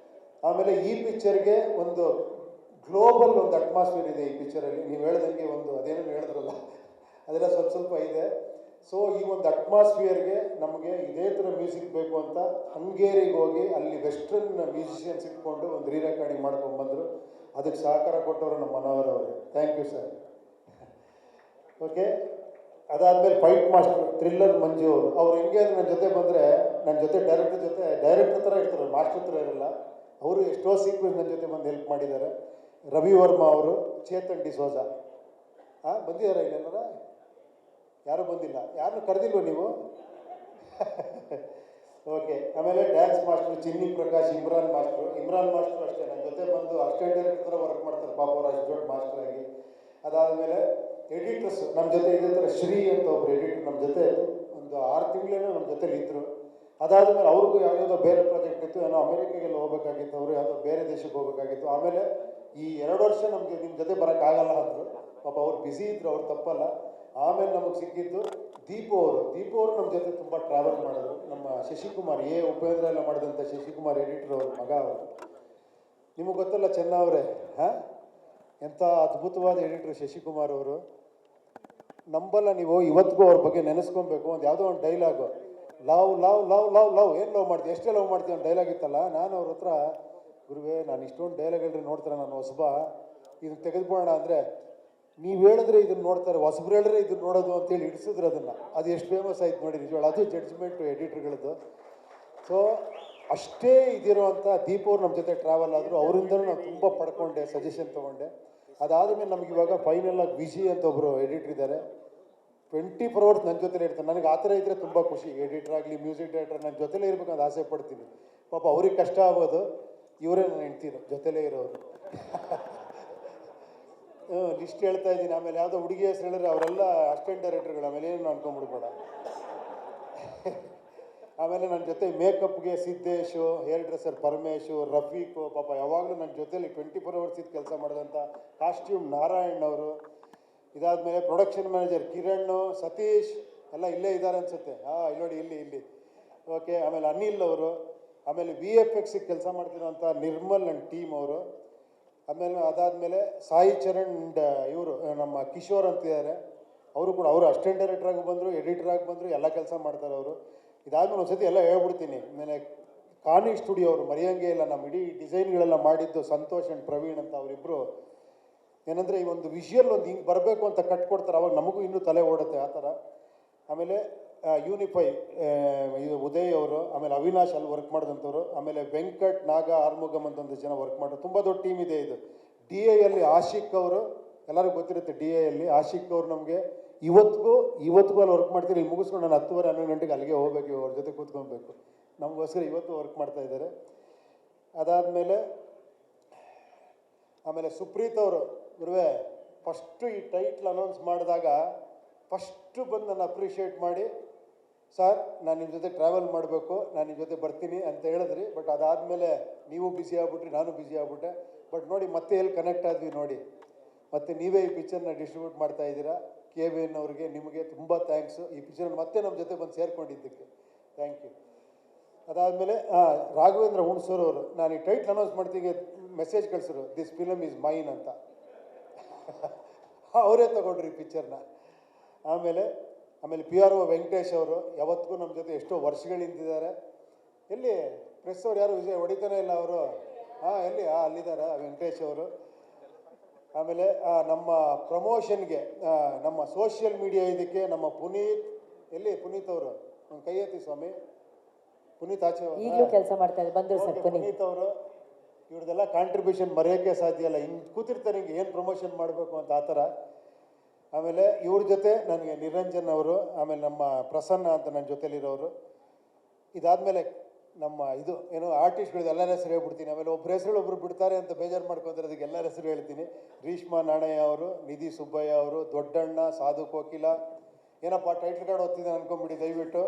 ಆಮೇಲೆ ಈ ಪಿಕ್ಚರ್ಗೆ ಒಂದು ಗ್ಲೋಬಲ್ ಒಂದು ಅಟ್ಮಾಸ್ಫಿಯರ್ ಇದೆ ಈ ಪಿಕ್ಚರಲ್ಲಿ. ನೀವು ಹೇಳ್ದಂಗೆ ಒಂದು ಅದೇನೇನು ಹೇಳಿದ್ರಲ್ಲ ಅದೆಲ್ಲ ಸ್ವಲ್ಪ ಸ್ವಲ್ಪ ಇದೆ. ಸೊ ಈ ಒಂದು ಅಟ್ಮಾಸ್ಫಿಯರ್ಗೆ ನಮಗೆ ಇದೇ ಥರ ಮ್ಯೂಸಿಕ್ ಬೇಕು ಅಂತ ಹಂಗೇರಿಗೆ ಹೋಗಿ ಅಲ್ಲಿ ವೆಸ್ಟರ್ನ್ ಮ್ಯೂಸಿಷಿಯನ್ಸ್ ಇಟ್ಕೊಂಡು ಒಂದು ರೀ ರೆಕಾರ್ಡಿಂಗ್ ಮಾಡ್ಕೊಂಡ್ಬಂದರು. ಅದಕ್ಕೆ ಸಹಕಾರ ಕೊಟ್ಟವರು ನಮ್ಮ ಮನೋಹರ್ ಅವರೇ. Thank you sir. ಓಕೆ, ಅದಾದಮೇಲೆ ಫೈಟ್ ಮಾಸ್ಟರ್ ಥ್ರಿಲ್ಲರ್ ಮಂಜು ಅವರು. ಅವ್ರು ಹೆಂಗೆ ಅಂದರೆ ನನ್ನ ಜೊತೆ ಬಂದರೆ ನನ್ನ ಜೊತೆ ಡೈರೆಕ್ಟರ್ ಥರ ಇರ್ತಾರೆ, ಮಾಸ್ಟರ್ ಥರ ಇರಲ್ಲ. ಅವರು ಎಷ್ಟೋ ಸೀಕ್ವೆನ್ಸ್ ನನ್ನ ಜೊತೆ ಬಂದು ಹೆಲ್ಪ್ ಮಾಡಿದ್ದಾರೆ. ರವಿ ವರ್ಮಾ ಅವರು, ಚೇತನ್ ಡಿಸೋಜ ಬಂದಿದ್ದಾರೆ ಇಲ್ಲೆಲ್ಲರ? ಯಾರೂ ಬಂದಿಲ್ಲ, ಯಾರನ್ನು ಕರೆದಿಲ್ವ ನೀವು? ಓಕೆ. ಆಮೇಲೆ ಡ್ಯಾನ್ಸ್ ಮಾಸ್ಟ್ರು ಚಿನ್ನಿ ಪ್ರಕಾಶ್, ಇಮ್ರಾನ್ ಮಾಸ್ಟ್ರು ಅಷ್ಟೇ ನನ್ನ ಜೊತೆ ಬಂದು ಅಸಿಸ್ಟೆಂಟ್ ಡೈರೆಕ್ಟರ್ ಥರ ವರ್ಕ್ ಮಾಡ್ತಾರೆ ಪಾಪ ಅವರು, ಅಷ್ಟು ದೊಡ್ಡ ಮಾಸ್ಟರ್ ಆಗಿ. ಅದಾದಮೇಲೆ ಎಡಿಟರ್ಸ್ ನಮ್ಮ ಜೊತೆ ಇದೇ ಥರ ಶ್ರೀ ಅಂತ ಒಬ್ರು ಎಡಿಟರ್ ನಮ್ಮ ಜೊತೆ ಒಂದು 6 ತಿಂಗಳೇನೋ ನಮ್ಮ ಜೊತೆಲಿ ಇದ್ದರು. ಅದಾದಮೇಲೆ ಅವ್ರಿಗೂ ಯಾವುದೋ ಬೇರೆ ಪ್ರಾಜೆಕ್ಟ್ ಇತ್ತು, ಏನೋ ಅಮೆರಿಕಾಗೆಲ್ಲ ಹೋಗ್ಬೇಕಾಗಿತ್ತು, ಅವರು ಯಾವುದೋ ಬೇರೆ ದೇಶಕ್ಕೆ ಹೋಗ್ಬೇಕಾಗಿತ್ತು. ಆಮೇಲೆ ಈ 2 ವರ್ಷ ನಮಗೆ ನಿಮ್ಮ ಜೊತೆ ಬರೋಕ್ಕಾಗಲ್ಲ ಅಂದರು. ಪಾಪ ಅವ್ರು ಬ್ಯುಸಿ ಇದ್ದರು, ಅವ್ರು ತಪ್ಪಲ್ಲ. ಆಮೇಲೆ ನಮಗೆ ಸಿಕ್ಕಿದ್ದು ದೀಪು ಅವರು ನಮ್ಮ ಜೊತೆ ತುಂಬ ಟ್ರಾವೆಲ್ ಮಾಡಿದ್ರು. ನಮ್ಮ ಶಶಿಕುಮಾರ್ ಉಪೇಂದ್ರ ಎಲ್ಲ ಮಾಡಿದಂಥ ಶಶಿಕುಮಾರ್ ಎಡಿಟರ್ ಅವ್ರ ಮಗ ಅವರು. ನಿಮಗೆ ಗೊತ್ತಲ್ಲ ಚೆನ್ನವರೇ, ಎಂಥ ಅದ್ಭುತವಾದ ಎಡಿಟರ್ ಶಶಿಕುಮಾರ್ ಅವರು. ನಂಬಲ್ಲ ನೀವು, ಇವತ್ತಿಗೂ ಅವ್ರ ಬಗ್ಗೆ ನೆನೆಸ್ಕೊಬೇಕು. ಒಂದು ಯಾವುದೋ ಒಂದು dialogue, love love love love love ಏನು ಲವ್ ಮಾಡ್ತೀವಿ, ಎಷ್ಟೇ ಲವ್ ಮಾಡ್ತೀವಿ ಒಂದು ಡೈಲಾಗ್ ಇತ್ತಲ್ಲ. ನಾನು ಅವ್ರ ಹತ್ರ, ಗುರುವೇ ನಾನು ಇಷ್ಟೊಂದು ಡೈಲಾಗ್ ಹೇಳ್ರಿ ನೋಡ್ತಾರೆ ನಾನು ಹೊಸಬ, ಇದನ್ನು ತೆಗೆದುಕೊಳ್ಳೋಣ ಅಂದರೆ ನೀವು ಹೇಳಿದ್ರೆ ಇದನ್ನು ನೋಡ್ತಾರೆ, ಹೊಸಬ್ರು ಹೇಳಿದ್ರೆ ಇದನ್ನು ನೋಡೋದು ಅಂತೇಳಿ ಇಡಿಸಿದ್ರು ಅದನ್ನು. ಅದು ಎಷ್ಟು ಫೇಮಸ್ ಆಯ್ತು ನೋಡಿ ನಿಜವಾಳ. ಅದು ಜಡ್ಜ್ಮೆಂಟು ಎಡಿಟರ್ಗಳದ್ದು. ಸೊ ಅಷ್ಟೇ ಇದಿರುವಂಥ ದೀಪ್ ಅವ್ರು ನಮ್ಮ ಜೊತೆ ಟ್ರಾವೆಲ್ ಆದರು. ಅವರಿಂದಲೂ ನಾನು ತುಂಬ ಪಡ್ಕೊಂಡೆ, ಸಜೆಷನ್ ತೊಗೊಂಡೆ. ಅದಾದಮೇಲೆ ನಮ್ಗೆ ಇವಾಗ ಫೈನಲಾಗಿ ವಿಜಿ ಅಂತ ಒಬ್ಬರು ಎಡಿಟರ್ ಇದ್ದಾರೆ. 24 hours ನನ್ನ ಜೊತೆಲೇ ಇರ್ತಾರೆ. ನನಗೆ ಆ ಥರ ಇದ್ದರೆ ತುಂಬ ಖುಷಿ. ಎಡಿಟರ್ ಆಗಲಿ ಮ್ಯೂಸಿಕ್ ಡೈರೆಕ್ಟರ್ ನನ್ನ ಜೊತೆಲೇ ಇರಬೇಕಂತ ಆಸೆ ಪಡ್ತೀನಿ. ಪಾಪ ಅವ್ರಿಗೆ ಕಷ್ಟ ಆಗೋದು, ಇವರೇ ನಾನು ಹೆಂಡ್ತೀರು ಜೊತೆಲೇ ಇರೋರು. ಲಿಸ್ಟ್ ಹೇಳ್ತಾ ಇದ್ದೀನಿ. ಆಮೇಲೆ ಯಾವುದೋ ಹುಡುಗಿ ಹೆಸರು ಹೇಳಿದ್ರೆ ಅವರೆಲ್ಲ ಅಸಿಸ್ಟೆಂಟ್ ಡೈರೆಕ್ಟರ್ಗಳು, ಆಮೇಲೆ ಏನು ಅನ್ಕೊಂಡ್ಬಿಡ್ಬೇಡ. ಆಮೇಲೆ ನನ್ನ ಜೊತೆ ಮೇಕಪ್ಗೆ ಸಿದ್ದೇಶು, ಹೇರ್ ಡ್ರೆಸ್ಸರ್ ಪರಮೇಶು, ರಫೀಕು, ಪಾಪ ಯಾವಾಗಲೂ ನನ್ನ ಜೊತೆಲಿ 24 hours ಇದ್ದು ಕೆಲಸ ಮಾಡಿದಂಥ ಕಾಸ್ಟ್ಯೂಮ್ ನಾರಾಯಣ್ ಅವರು. ಇದಾದಮೇಲೆ ಪ್ರೊಡಕ್ಷನ್ ಮ್ಯಾನೇಜರ್ ಕಿರಣ್, ಸತೀಶ್ ಎಲ್ಲ ಇಲ್ಲೇ ಇದ್ದಾರೆ ಅನಿಸುತ್ತೆ. ಇಲ್ಲಿ ನೋಡಿ, ಇಲ್ಲಿ ಓಕೆ. ಆಮೇಲೆ ಅನಿಲ್ ಅವರು, ಆಮೇಲೆ VFX ಕೆಲಸ ಮಾಡ್ತಿರೋಂಥ ನಿರ್ಮಲ್ ಆ್ಯಂಡ್ ಟೀಮ್ ಅವರು. ಆಮೇಲೆ ಅದಾದಮೇಲೆ ಸಾಯಿ ಚರಣ್ ಆ್ಯಂಡ್ ಇವರು ನಮ್ಮ ಕಿಶೋರ್ ಅಂತಿದ್ದಾರೆ. ಅವರು ಅಸಿಸ್ಟೆಂಟ್ ಡೈರೆಕ್ಟ್ರಾಗಿ ಬಂದರು, ಎಡಿಟರಾಗಿ ಬಂದರು, ಎಲ್ಲ ಕೆಲಸ ಮಾಡ್ತಾರೆ ಅವರು. ಇದಾದ್ಮೇಲೆ ಒಂದ್ಸತಿ ಎಲ್ಲ ಹೇಳ್ಬಿಡ್ತೀನಿ. ಆಮೇಲೆ ಕಾನಿ ಸ್ಟುಡಿಯೋ ಅವರು ಮರೆಯೋಂಗೆ ಇಲ್ಲ, ನಮ್ಮ ಇಡೀ ಡಿಸೈನ್ಗಳೆಲ್ಲ ಮಾಡಿದ್ದು ಸಂತೋಷ್ ಆ್ಯಂಡ್ ಪ್ರವೀಣ್ ಅಂತ ಅವರಿಬ್ಬರು. ಏನಂದರೆ ಈ ಒಂದು ವಿಷುವಲ್ ಒಂದು ಹಿಂಗೆ ಬರಬೇಕು ಅಂತ ಕಟ್ಕೊಡ್ತಾರೆ, ಅವಾಗ ನಮಗೂ ಇನ್ನೂ ತಲೆ ಓಡುತ್ತೆ ಆ ಥರ. ಆಮೇಲೆ ಯೂನಿಫೈ ಇದು ಉದಯ್ ಅವರು, ಆಮೇಲೆ ಅವಿನಾಶ್ ಅಲ್ಲಿ ವರ್ಕ್ ಮಾಡಿದಂಥವ್ರು, ಆಮೇಲೆ ವೆಂಕಟ್, ನಾಗ, ಆರ್ಮುಗಮ್ ಅಂತ ಒಂದು ಜನ ವರ್ಕ್ ಮಾಡೋರು. ತುಂಬ ದೊಡ್ಡ ಟೀಮ್ ಇದೆ ಇದು. DA ಅಲ್ಲಿ ಆಶಿಕ್ ಅವರು, ಎಲ್ಲರಿಗೂ ಗೊತ್ತಿರುತ್ತೆ. DA ಅಲ್ಲಿ ಆಶಿಕ್ ಅವರು ನಮಗೆ ಇವತ್ತಿಗೂ ಅಲ್ಲಿ ವರ್ಕ್ ಮಾಡ್ತೀನಿ. ಇಲ್ಲಿ ಮುಗಿಸ್ಕೊಂಡು ನಾನು 10:30 11 ಗಂಟೆಗೆ ಅಲ್ಲಿಗೆ ಹೋಗ್ಬೇಕು, ಅವ್ರ ಜೊತೆ ಕೂತ್ಕೊಬೇಕು. ನಮಗೋಸ್ಕರ ಇವತ್ತು ವರ್ಕ್ ಮಾಡ್ತಾ ಇದ್ದಾರೆ. ಅದಾದಮೇಲೆ ಆಮೇಲೆ ಸುಪ್ರೀತ್ ಅವರು, ಗುರುವೇ ಫಸ್ಟು ಈ ಟೈಟ್ಲ್ ಅನೌನ್ಸ್ ಮಾಡಿದಾಗ ಫಸ್ಟು ಬಂದು ನನ್ನ ಅಪ್ರಿಷಿಯೇಟ್ ಮಾಡಿ, ಸರ್ ನಾನು ನಿಮ್ಮ ಜೊತೆ ಟ್ರಾವೆಲ್ ಮಾಡಬೇಕು, ನಾನು ನಿಮ್ಮ ಜೊತೆ ಬರ್ತೀನಿ ಅಂತ ಹೇಳಿದ್ರಿ. ಬಟ್ ಅದಾದಮೇಲೆ ನೀವು ಬ್ಯುಸಿ ಆಗ್ಬಿಟ್ರಿ, ನಾನು ಬ್ಯುಸಿ ಆಗ್ಬಿಟ್ಟೆ. ಬಟ್ ನೋಡಿ ಮತ್ತೆ ಎಲ್ಲಿ ಕನೆಕ್ಟ್ ಆದ್ವಿ ನೋಡಿ. ಮತ್ತು ನೀವೇ ಈ ಪಿಕ್ಚರ್ನ ಡಿಸ್ಟ್ರಿಬ್ಯೂಟ್ ಮಾಡ್ತಾ ಇದ್ದೀರಾ. KVN ಅವ್ರಿಗೆ ನಿಮಗೆ ತುಂಬ ಥ್ಯಾಂಕ್ಸು. ಈ ಪಿಕ್ಚರ್ನ ಮತ್ತೆ ನಮ್ಮ ಜೊತೆ ಬಂದು ಸೇರ್ಕೊಂಡಿದ್ದಕ್ಕೆ ಥ್ಯಾಂಕ್ ಯು. ಅದಾದಮೇಲೆ ರಾಘವೇಂದ್ರ ಹುಣಸೂರು ಅವರು, ನಾನು ಈ ಟೈಟ್ಲ್ ಅನೌನ್ಸ್ ಮಾಡ್ತೀನಿ ಮೆಸೇಜ್ ಕಳಿಸಿದ್ರು, ದಿಸ್ ಫಿಲಮ್ ಈಸ್ ಮೈನ್ ಅಂತ. ಅವರೇ ತಗೊಂಡ್ರಿ ಈ ಪಿಕ್ಚರ್ನ. ಆಮೇಲೆ PRO ವೆಂಕಟೇಶ್ ಅವರು ಯಾವತ್ತಿಗೂ ನಮ್ಮ ಜೊತೆ ಎಷ್ಟೋ ವರ್ಷಗಳಿಂದಿದ್ದಾರೆ. ಎಲ್ಲಿ ಪ್ರೆಸ್ ಅವ್ರು ಯಾರು ವಿಜಯ್ ಹೊಡಿತಾನೆ ಇಲ್ಲ ಅವರು? ಎಲ್ಲಿ ಅಲ್ಲಿದ್ದಾರೆ ವೆಂಕಟೇಶ್ ಅವರು. ಆಮೇಲೆ ನಮ್ಮ ಪ್ರಮೋಷನ್ಗೆ ನಮ್ಮ ಸೋಷಿಯಲ್ ಮೀಡಿಯಾ ಇದಕ್ಕೆ ನಮ್ಮ ಪುನೀತ್ ಅವರು, ಒಂದು ಕೈ ಎತ್ತಿ ಸ್ವಾಮಿ. ಪುನೀತ್ ಆಚೆ ಕೆಲಸ ಮಾಡ್ತಾ ಇದ್ದಾರೆ ಪುನೀತ್ ಅವರು, ಇವ್ರದೆಲ್ಲ ಕಾಂಟ್ರಿಬ್ಯೂಷನ್ ಮರೆಯೋಕ್ಕೆ ಸಾಧ್ಯ ಇಲ್ಲ. ಹಿಂಗೆ ಕೂತಿರ್ತಾರೆ, ಹಿಂಗೆ ಏನು ಪ್ರಮೋಷನ್ ಮಾಡಬೇಕು ಅಂತ ಆ ಥರ. ಆಮೇಲೆ ಇವ್ರ ಜೊತೆ ನನಗೆ ನಿರಂಜನ್ ಅವರು, ಆಮೇಲೆ ನಮ್ಮ ಪ್ರಸನ್ನ ಅಂತ ನನ್ನ ಜೊತೆಲಿರೋರು. ಇದಾದಮೇಲೆ ನಮ್ಮ ಆರ್ಟಿಸ್ಟ್ಗಳದ್ದು ಎಲ್ಲರ ಹೆಸರು ಹೇಳ್ಬಿಡ್ತೀನಿ. ಆಮೇಲೆ ಒಬ್ಬರು ಬಿಡ್ತಾರೆ ಅಂತ ಬೇಜಾರು ಮಾಡ್ಕೊತಾರೆ, ಅದಕ್ಕೆ ಎಲ್ಲರ ಹೆಸರು ಹೇಳ್ತೀನಿ. ರೀಶ್ಮಾ ನಾಣಯ್ಯ ಅವರು, ನಿಧಿ ಸುಬ್ಬಯ್ಯ ಅವರು, ದೊಡ್ಡಣ್ಣ, ಸಾಧು ಕೋಕಿಲ. ಏನಪ್ಪ ಟೈಟ್ಲ್ ಕಾರ್ಡ್ ಓದ್ತಿದ್ದೆ ಅನ್ಕೊಂಬಿಡಿ ದಯವಿಟ್ಟು.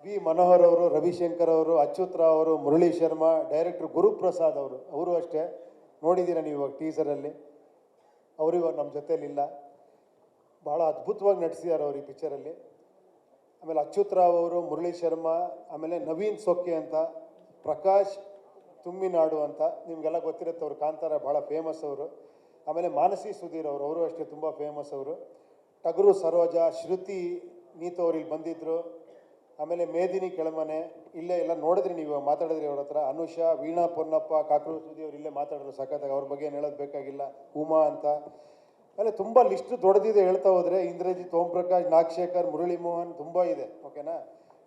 ವಿ ಮನೋಹರ್ ಅವರು, ರವಿಶಂಕರ್ ಅವರು, ಅಚ್ಯುತ್ ರಾವ್ ಅವರು, ಮುರಳಿ ಶರ್ಮಾ, ಡೈರೆಕ್ಟರ್ ಗುರುಪ್ರಸಾದ್ ಅವರು ಅಷ್ಟೇ. ನೋಡಿದ್ದೀರಾ ನೀವು ಇವಾಗ ಟೀಸರಲ್ಲಿ. ಅವರು ಇವಾಗ ನಮ್ಮ ಜೊತೆಲಿಲ್ಲ. ಭಾಳ ಅದ್ಭುತವಾಗಿ ನಟಿಸಿದ್ದಾರೆ ಅವರು ಈ ಪಿಕ್ಚರಲ್ಲಿ. ಆಮೇಲೆ ಅಚ್ಯುತ್ ರಾವ್ ಅವರು, ಮುರಳಿ ಶರ್ಮಾ, ಆಮೇಲೆ ನವೀನ್ ಸೊಕ್ಕೆ ಅಂತ, ಪ್ರಕಾಶ್ ತುಮ್ಮಿನಾಡು ಅಂತ, ನಿಮಗೆಲ್ಲ ಗೊತ್ತಿರುತ್ತೆ ಅವರು, ಕಾಂತಾರ ಭಾಳ ಫೇಮಸ್ ಅವರು. ಆಮೇಲೆ ಮಾನಸಿ ಸುಧೀರ್ ಅವರು ಅಷ್ಟೇ ತುಂಬ ಫೇಮಸ್ ಅವರು. ಟಗರು ಸರೋಜಾ, ಶ್ರುತಿ ನೀತು ಅವ್ರು ಇಲ್ಲಿ ಬಂದಿದ್ದರು. ಆಮೇಲೆ ಮೇದಿನಿ ಕೆಳಮನೆ, ಇಲ್ಲೇ ಎಲ್ಲ ನೋಡಿದ್ರಿ ನೀವು, ಮಾತಾಡಿದ್ರಿ ಅವ್ರ ಹತ್ರ. ಅನುಷಾ, ವೀಣಾ ಪೊನ್ನಪ್ಪ, ಕಾಕ್ರು ಸುದಿ ಅವ್ರು ಇಲ್ಲೇ ಮಾತಾಡಿದ್ರು ಸಖತ್ತಾಗಿ, ಅವ್ರ ಬಗ್ಗೆ ಏನು ಹೇಳೋದು ಬೇಕಾಗಿಲ್ಲ. ಉಮಾ ಅಂತ, ಆಮೇಲೆ ತುಂಬ ಲಿಸ್ಟ್ ದೊಡ್ಡದಿದೆ ಹೇಳ್ತಾ ಹೋದರೆ. ಇಂದ್ರಜಿತ್, ಓಂ ಪ್ರಕಾಶ್, ನಾಗಶೇಖರ್, ಮುರಳಿ ಮೋಹನ್, ತುಂಬ ಇದೆ. ಓಕೆನಾ?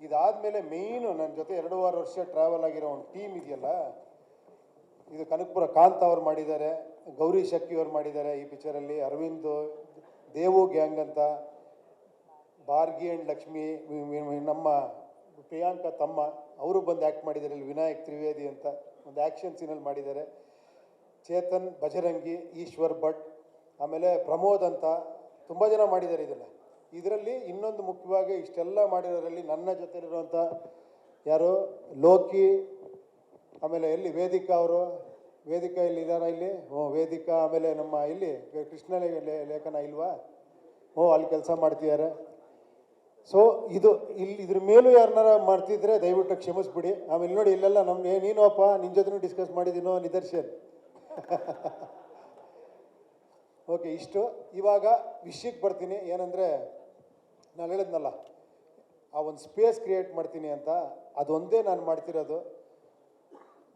ಇದಾದಮೇಲೆ ಮೇಯ್ನು ನನ್ನ ಜೊತೆ 2.5 ವರ್ಷ ಟ್ರಾವೆಲ್ ಆಗಿರೋ ಒಂದು ಟೀಮ್ ಇದೆಯಲ್ಲ, ಇದು ಕನಕಪುರ ಕಾಂತ ಅವ್ರು ಮಾಡಿದ್ದಾರೆ, ಗೌರಿ ಶಕ್ಕಿ ಅವ್ರು ಮಾಡಿದ್ದಾರೆ ಈ ಪಿಕ್ಚರಲ್ಲಿ, ಅರವಿಂದ್, ದೇವು ಗ್ಯಾಂಗ್ ಅಂತ, ಭಾರ್ಗಿ ಆ್ಯಂಡ್ ಲಕ್ಷ್ಮಿ, ನಮ್ಮ ಪ್ರಿಯಾಂಕಾ ತಮ್ಮ ಅವರು ಬಂದು ಆ್ಯಕ್ಟ್ ಮಾಡಿದ್ದಾರೆ ಇಲ್ಲಿ, ವಿನಾಯಕ್ ತ್ರಿವೇದಿ ಅಂತ ಒಂದು ಆ್ಯಕ್ಷನ್ ಸೀನಲ್ಲಿ ಮಾಡಿದ್ದಾರೆ. ಚೇತನ್, ಬಜರಂಗಿ, ಈಶ್ವರ್ ಭಟ್, ಆಮೇಲೆ ಪ್ರಮೋದ್ ಅಂತ ತುಂಬ ಜನ ಮಾಡಿದ್ದಾರೆ ಇದರಲ್ಲಿ. ಇನ್ನೊಂದು ಮುಖ್ಯವಾಗಿ ಇಷ್ಟೆಲ್ಲ ಮಾಡಿರೋದ್ರಲ್ಲಿ ನನ್ನ ಜೊತೆಲಿರುವಂಥ ಯಾರು, ಲೋಕಿ, ಆಮೇಲೆ ಎಲ್ಲಿ ವೇದಿಕಾ ಅವರು, ವೇದಿಕಾ ಇಲ್ಲಿ ಇದ್ದಾರಾ ಇಲ್ಲಿ? ವೇದಿಕಾ, ಆಮೇಲೆ ನಮ್ಮ ಇಲ್ಲಿ ಕೃಷ್ಣ ಲೇಖನ ಇಲ್ವಾ? ಅಲ್ಲಿ ಕೆಲಸ ಮಾಡ್ತಿದ್ದಾರೆ. ಸೊ ಇದು ಇಲ್ಲಿ ಇದ್ರ ಮೇಲೂ ಯಾರನ್ನಾರ ಮಾಡ್ತಿದ್ರೆ ದಯವಿಟ್ಟು ಕ್ಷಮಿಸ್ಬಿಡಿ. ಆಮೇಲೆ ನೋಡಿ ಇಲ್ಲೆಲ್ಲ ನಮ್ಮ ನೀನು ಅಪ್ಪ ನಿನ್ನ ಜೊತೆ ಡಿಸ್ಕಸ್ ಮಾಡಿದ್ದೀನೋ ನಿದರ್ಶನ್. ಓಕೆ, ಇಷ್ಟು. ಇವಾಗ ವಿಷಯಕ್ಕೆ ಬರ್ತೀನಿ. ಏನಂದರೆ ನಾನು ಹೇಳಿದ್ನಲ್ಲ, ಆ ಒಂದು ಸ್ಪೇಸ್ ಕ್ರಿಯೇಟ್ ಮಾಡ್ತೀನಿ ಅಂತ, ಅದೊಂದೇ ನಾನು ಮಾಡ್ತಿರೋದು.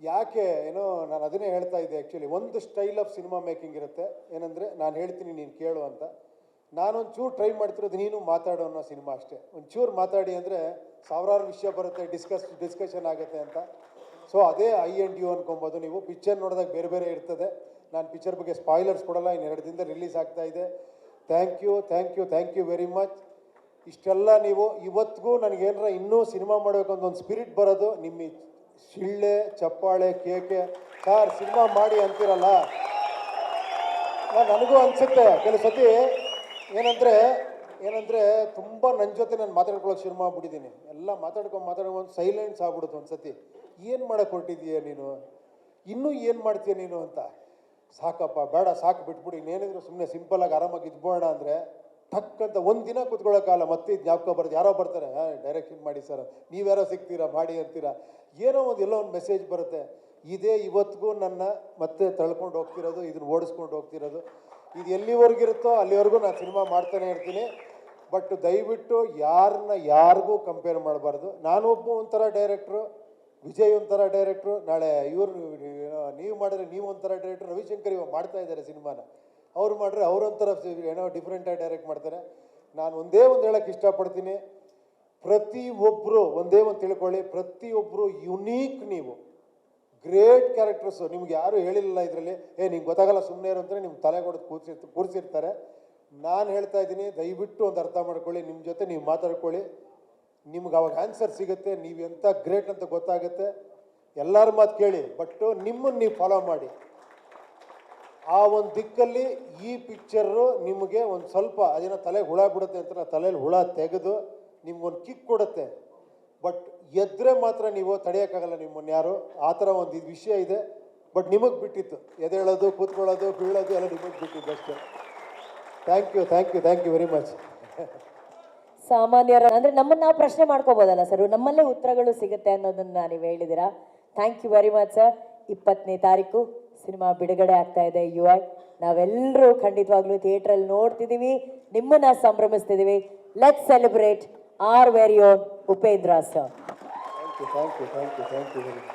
ಯಾಕೆ ಏನೋ ನಾನು ಅದನ್ನೇ ಹೇಳ್ತಾ ಇದ್ದೆ. ಆ್ಯಕ್ಚುಲಿ ಒಂದು ಸ್ಟೈಲ್ ಆಫ್ ಸಿನಿಮಾ ಮೇಕಿಂಗ್ ಇರುತ್ತೆ. ಏನಂದರೆ ನಾನು ಹೇಳ್ತೀನಿ ನೀನು ಕೇಳು ಅಂತ. ನಾನೊಂಚೂರು ಟ್ರೈ ಮಾಡ್ತಿರೋದು ನೀನು ಮಾತಾಡೋ ಅನ್ನೋ ಸಿನಿಮಾ ಅಷ್ಟೇ. ಒಂಚೂರು ಮಾತಾಡಿ ಅಂದರೆ ಸಾವಿರಾರು ವಿಷಯ ಬರುತ್ತೆ, ಡಿಸ್ಕಷನ್ ಆಗುತ್ತೆ ಅಂತ. ಸೊ ಅದೇ INDU ಅನ್ಕೊಬೋದು ನೀವು. ಪಿಕ್ಚರ್ ನೋಡಿದಾಗ ಬೇರೆ ಬೇರೆ ಇರ್ತದೆ. ನಾನು ಪಿಕ್ಚರ್ ಬಗ್ಗೆ ಸ್ಪಾಯ್ಲರ್ಸ್ ಕೊಡಲ್ಲ. ಇನ್ನು 2 ದಿನದಲ್ಲಿ ರಿಲೀಸ್ ಆಗ್ತಾ ಇದೆ. Thank you very much. ಇಷ್ಟೆಲ್ಲ ನೀವು ಇವತ್ತಿಗೂ ನನಗೇನಾರ ಇನ್ನೂ ಸಿನಿಮಾ ಮಾಡಬೇಕು ಅಂತ ಒಂದು ಸ್ಪಿರಿಟ್ ಬರೋದು ನಿಮ್ಮ ಶಿಳ್ಳೆ, ಚಪ್ಪಾಳೆ, ಕೇಕೆ. ಸರ್ ಸಿನಿಮಾ ಮಾಡಿ ಅಂತಿರಲ್ಲ, ನನಗೂ ಅನಿಸುತ್ತೆ ಕೆಲವು ಸತಿ. ಏನಂದರೆ ತುಂಬ ನನ್ನ ಜೊತೆ ನಾನು ಮಾತಾಡ್ಕೊಳ್ಳೋಕೆ ಶುರು ಮಾಡಿಬಿಟ್ಟಿದ್ದೀನಿ. ಎಲ್ಲ ಮಾತಾಡ್ಕೊಂಡು ಸೈಲೆನ್ಸ್ ಆಗ್ಬಿಡುತ್ತೆ ಒಂದು ಸತಿ. ಏನು ಮಾಡೋಕ್ಕೆ ಹೊರಟಿದ್ದೀಯ ನೀನು, ಇನ್ನೂ ಏನು ಮಾಡ್ತೀಯ ನೀನು ಅಂತ. ಸಾಕಪ್ಪ, ಬೇಡ, ಸಾಕು, ಬಿಟ್ಬಿಡಿ. ಇನ್ನೇನಿದ್ರು ಸುಮ್ಮನೆ ಸಿಂಪಲಾಗಿ ಆರಾಮಾಗಿ ಇದ್ಬೋಣ ಅಂದರೆ ಟಕ್ಕಂತ ಒಂದು ದಿನ ಕೂತ್ಕೊಳ್ಳೋಕ್ಕಲ್ಲ. ಮತ್ತೆ ಇದು ಜ್ಞಾಪಕ ಬರೋದು. ಯಾರೋ ಬರ್ತಾರೆ, ಡೈರೆಕ್ಷನ್ ಮಾಡಿ ಸರ್, ನೀವ್ಯಾರೋ ಸಿಗ್ತೀರಾ ಮಾಡಿ ಅಂತೀರಾ, ಏನೋ ಎಲ್ಲೋ ಒಂದು ಮೆಸೇಜ್ ಬರುತ್ತೆ. ಇದೇ ಇವತ್ತಿಗೂ ನನ್ನ ಮತ್ತೆ ತಳ್ಕೊಂಡು ಹೋಗ್ತಿರೋದು, ಇದನ್ನು ಓಡಿಸ್ಕೊಂಡು ಹೋಗ್ತಿರೋದು. ಇದು ಎಲ್ಲಿವರೆಗಿರುತ್ತೋ ಅಲ್ಲಿವರೆಗೂ ನಾನು ಸಿನಿಮಾ ಮಾಡ್ತಾನೆ ಇರ್ತೀನಿ. ಬಟ್ ದಯವಿಟ್ಟು ಯಾರಿಗೂ ಕಂಪೇರ್ ಮಾಡಬಾರ್ದು. ನಾನೊಬ್ಬ ಒಂಥರ ಡೈರೆಕ್ಟ್ರು, ವಿಜಯ್ ಒಂಥರ ಡೈರೆಕ್ಟ್ರು, ನಾಳೆ ಇವರು ನೀವು ಮಾಡಿದ್ರೆ ನೀವು ಒಂಥರ ಡೈರೆಕ್ಟ್ರು, ರವಿಶಂಕರ್ ಇವಾಗ ಮಾಡ್ತಾ ಇದ್ದಾರೆ ಸಿನಿಮಾನ, ಅವ್ರು ಮಾಡಿದ್ರೆ ಅವರೊಂಥರ ಏನೋ ಡಿಫ್ರೆಂಟಾಗಿ ಡೈರೆಕ್ಟ್ ಮಾಡ್ತಾರೆ. ನಾನು ಒಂದೇ ಒಂದು ಹೇಳೋಕ್ಕೆ ಇಷ್ಟಪಡ್ತೀನಿ, ಪ್ರತಿಯೊಬ್ಬರು ಒಂದೇ ಒಂದು ತಿಳ್ಕೊಳ್ಳಿ, ಪ್ರತಿಯೊಬ್ಬರು ಯುನೀಕ್. ನೀವು ಗ್ರೇಟ್ ಕ್ಯಾರೆಕ್ಟರ್ಸು. ನಿಮ್ಗೆ ಯಾರು ಹೇಳಿಲ್ಲ ಇದರಲ್ಲಿ, ನಿಂಗೆ ಗೊತ್ತಾಗಲ್ಲ ಸುಮ್ಮನೆ ಇರು ಅಂದರೆ ನಿಮ್ಗೆ ತಲೆ ಕೊಡೋದು ಕೂರಿಸಿರ್ತಾರೆ. ನಾನು ಹೇಳ್ತಾ ಇದ್ದೀನಿ, ದಯವಿಟ್ಟು ಒಂದು ಅರ್ಥ ಮಾಡ್ಕೊಳ್ಳಿ. ನಿಮ್ಮ ಜೊತೆ ನೀವು ಮಾತಾಡ್ಕೊಳ್ಳಿ, ನಿಮ್ಗೆ ಅವಾಗ ಆನ್ಸರ್ ಸಿಗುತ್ತೆ. ನೀವು ಎಂಥ ಗ್ರೇಟ್ ಅಂತ ಗೊತ್ತಾಗುತ್ತೆ. ಎಲ್ಲರ ಮಾತು ಕೇಳಿ, ಬಟ್ ನಿಮ್ಮನ್ನು ನೀವು ಫಾಲೋ ಮಾಡಿ. ಆ ಒಂದು ದಿಕ್ಕಲ್ಲಿ ಈ ಪಿಕ್ಚರು ನಿಮಗೆ ಒಂದು ಸ್ವಲ್ಪ ಅದೇನೋ ತಲೆಗೆ ಹುಳ ಬಿಡುತ್ತೆ ಅಂತ, ತಲೆಯಲ್ಲಿ ಹುಳ ತೆಗೆದು ನಿಮ್ಗೊಂದು ಕಿಕ್ ಕೊಡುತ್ತೆ. ಬಟ್ ಎದ್ರೆ ಮಾತ್ರ ನೀವು ತಡೆಯೋಕ್ಕಾಗಲ್ಲ ನಿಮ್ಮನ್ನು ಯಾರು. ಆ ಥರ ಒಂದು ವಿಷಯ ಇದೆ. ಬಟ್ ನಿಮಗೆ ಬಿಟ್ಟಿತ್ತು, ಎದೇಳೋದು, ಕೂತ್ಕೊಳ್ಳೋದು, ಬೀಳೋದು ಎಲ್ಲ ನಿಮಗೆ ಬಿಟ್ಟಿದ್ದು ಅಷ್ಟೇ. Thank you very much. ಸಾಮಾನ್ಯರ ಅಂದ್ರೆ ನಮ್ಮನ್ನ ನಾವು ಪ್ರಶ್ನೆ ಮಾಡ್ಕೋಬೋದಲ್ಲ ಸರ್, ನಮ್ಮಲ್ಲೇ ಉತ್ತರಗಳು ಸಿಗುತ್ತೆ ಅನ್ನೋದನ್ನ ನೀವು ಹೇಳಿದ್ದೀರಾ. Thank you very much sir. 20ನೇ ತಾರೀಕು ಸಿನಿಮಾ ಬಿಡುಗಡೆ ಆಗ್ತಾ ಇದೆ UI. ನಾವೆಲ್ಲರೂ ಖಂಡಿತವಾಗ್ಲೂ ಥಿಯೇಟ್ರಲ್ಲಿ ನೋಡ್ತಿದ್ದೀವಿ, ನಿಮ್ಮನ್ನ ಸಂಭ್ರಮಿಸ್ತಿದ್ದೀವಿ. Let's celebrate our very own Upendra sir. Thank you very much.